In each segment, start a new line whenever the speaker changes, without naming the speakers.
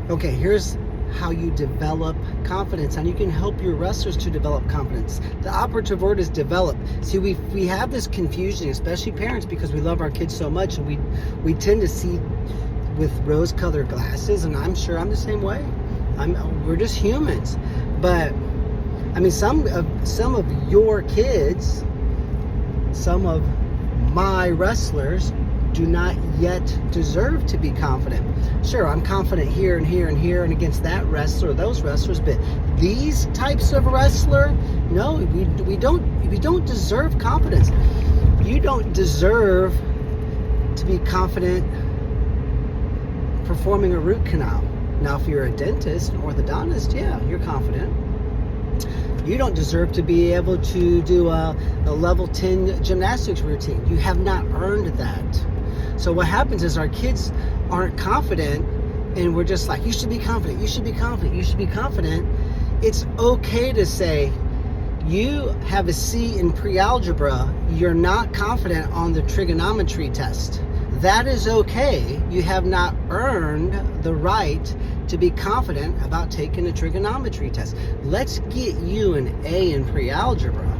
Okay, here's how you develop confidence, and you can help your wrestlers to develop confidence. The operative word is develop. See, we have this confusion, especially parents, because we love our kids so much, and we tend to see with rose-colored glasses, and I'm sure I'm the same way. We're just humans, but I mean, some of your kids, some of my wrestlers do not yet deserve to be confident. Sure, I'm confident here and here and here and against that wrestler, those wrestlers, but these types of wrestler, no, we don't deserve confidence. You don't deserve to be confident performing a root canal. Now, if you're a dentist, an orthodontist, yeah, you're confident. You don't deserve to be able to do a level 10 gymnastics routine. You have not earned that. So what happens is our kids aren't confident, and we're just like, you should be confident, you should be confident, you should be confident. It's okay to say, you have a C in pre-algebra, you're not confident on the trigonometry test. That is okay. You have not earned the right to be confident about taking a trigonometry test. Let's get you an A in pre-algebra.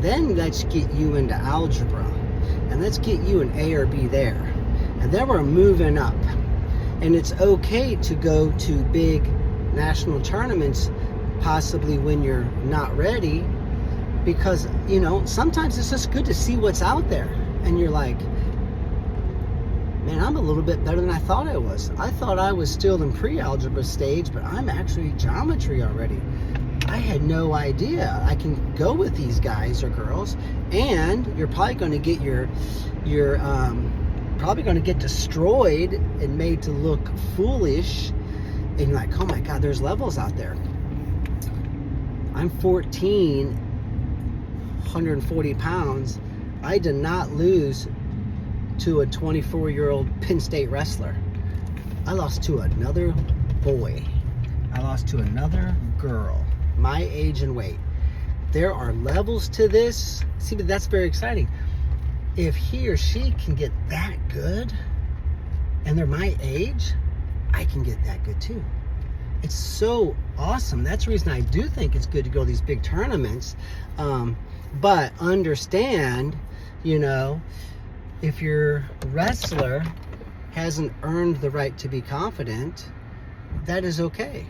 Then let's get you into algebra. And let's get you an A or B there. And then we're moving up. And it's okay to go to big national tournaments, possibly when you're not ready, because, you know, sometimes it's just good to see what's out there. And you're like, man, I'm a little bit better than I thought I was. I thought I was still in pre-algebra stage, but I'm actually geometry already. I had no idea I can go with these guys or girls, and you're probably going to get your probably going to get destroyed and made to look foolish, and you're like, oh my God, there's levels out there. I'm 14, 140 pounds. I did not lose to a 24-year-old Penn State wrestler. I lost to another boy. I lost to another girl, my age and weight. There are levels to this. See, but that's very exciting. If he or she can get that good, and they're my age, I can get that good too. It's so awesome. That's the reason I do think it's good to go to these big tournaments. But understand, you know, if your wrestler hasn't earned the right to be confident, that is okay.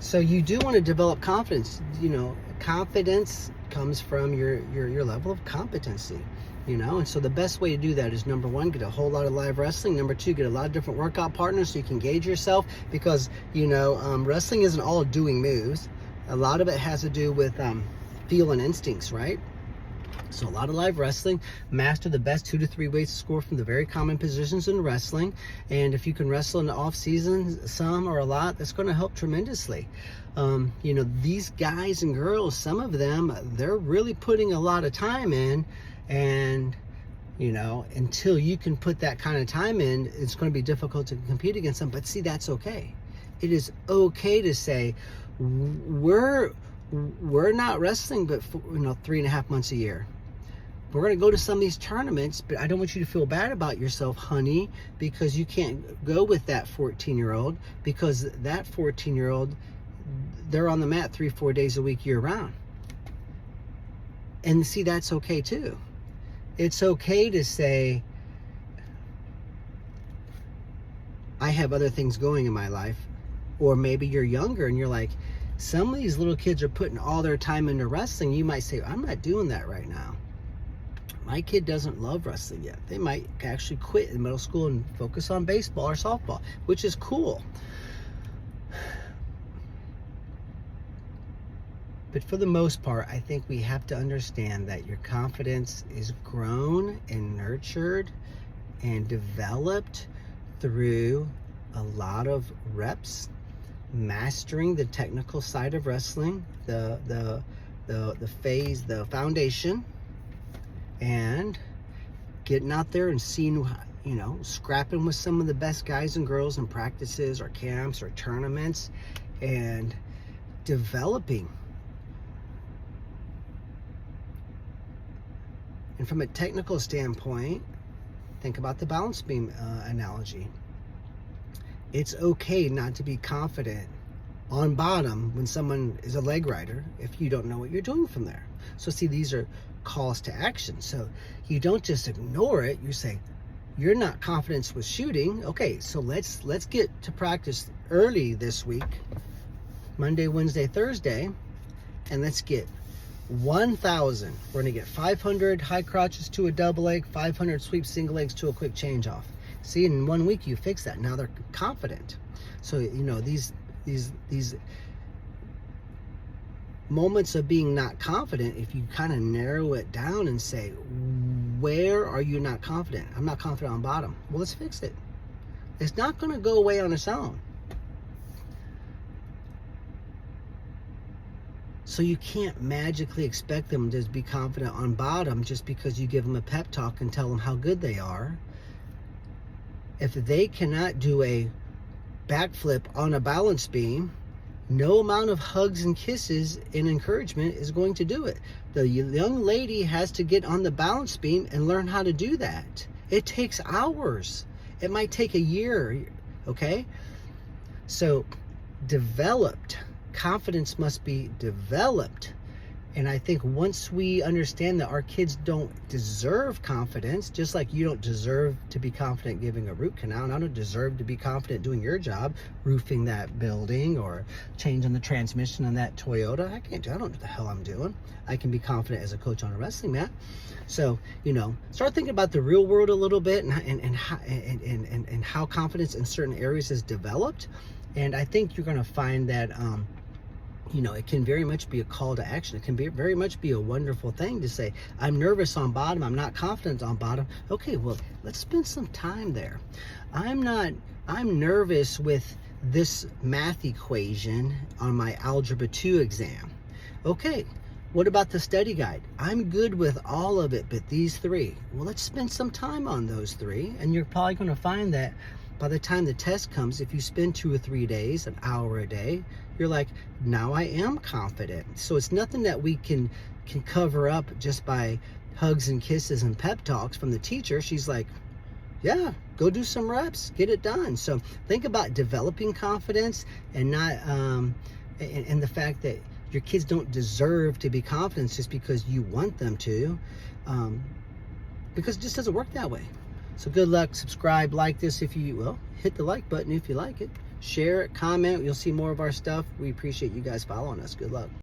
So you do want to develop confidence. You know, confidence comes from your level of competency, you know. And so the best way to do that is, number one, get a whole lot of live wrestling. Number two, get a lot of different workout partners so you can gauge yourself, because, you know, wrestling isn't all doing moves. A lot of it has to do with feel and instincts, right? So a lot of live wrestling. Master the best 2 to 3 ways to score from the very common positions in wrestling. And if you can wrestle in the off season, some or a lot, that's going to help tremendously. You know, these guys and girls, some of them, they're really putting a lot of time in, and, you know, until you can put that kind of time in, it's going to be difficult to compete against them. But see, that's okay. It is okay to say, we're not wrestling but for, you know, 3.5 months a year. We're going to go to some of these tournaments, but I don't want you to feel bad about yourself, honey, because you can't go with that 14-year-old, because that 14-year-old, they're on the mat 3-4 days a week year round. And see, that's okay too. It's okay to say, I have other things going in my life. Or maybe you're younger and you're like, some of these little kids are putting all their time into wrestling. You might say, I'm not doing that right now. My kid doesn't love wrestling yet. They might actually quit in middle school and focus on baseball or softball, which is cool. But for the most part, I think we have to understand that your confidence is grown and nurtured and developed through a lot of reps, mastering the technical side of wrestling, the foundation, and getting out there and seeing, you know, scrapping with some of the best guys and girls in practices or camps or tournaments, and developing. And from a technical standpoint, think about the balance beam analogy. It's okay not to be confident on bottom when someone is a leg rider if you don't know what you're doing from there. So see, these are calls to action. So you don't just ignore it. You say, you're not confident with shooting. Okay, so let's get to practice early this week, Monday, Wednesday, Thursday, and let's get 1,000. We're gonna get 500 high crotches to a double leg, 500 sweep single legs to a quick change off. See, in 1 week you fix that. Now they're confident. So you know these moments of being not confident, if you kind of narrow it down and say, where are you not confident? I'm not confident on bottom. Well, let's fix it. It's not going to go away on its own. So you can't magically expect them to be confident on bottom just because you give them a pep talk and tell them how good they are. If they cannot do a backflip on a balance beam, no amount of hugs and kisses and encouragement is going to do it. The young lady has to get on the balance beam and learn how to do that. It takes hours. It might take a year, okay? So developed. Confidence must be developed. And I think once we understand that our kids don't deserve confidence, just like you don't deserve to be confident giving a root canal, and I don't deserve to be confident doing your job, roofing that building or changing the transmission on that Toyota. I don't know what the hell I'm doing. I can be confident as a coach on a wrestling mat. So, you know, start thinking about the real world a little bit and how confidence in certain areas is developed. And I think you're going to find that, you know, it can very much be a call to action. It can be very much be a wonderful thing to say, I'm nervous on bottom, I'm not confident on bottom. Okay, well, let's spend some time there. I'm nervous with this math equation on my Algebra 2 exam. Okay, what about the study guide? I'm good with all of it, but these three. Well, let's spend some time on those three, and you're probably going to find that by the time the test comes, if you spend 2 or 3 days, an hour a day, you're like, now I am confident. So it's nothing that we can cover up just by hugs and kisses and pep talks from the teacher. She's like, yeah, go do some reps, get it done. So think about developing confidence and not, and the fact that your kids don't deserve to be confident just because you want them to, because it just doesn't work that way. So good luck, subscribe, like this if you, well, hit the like button if you like it. Share it, comment, you'll see more of our stuff. We appreciate you guys following us. Good luck.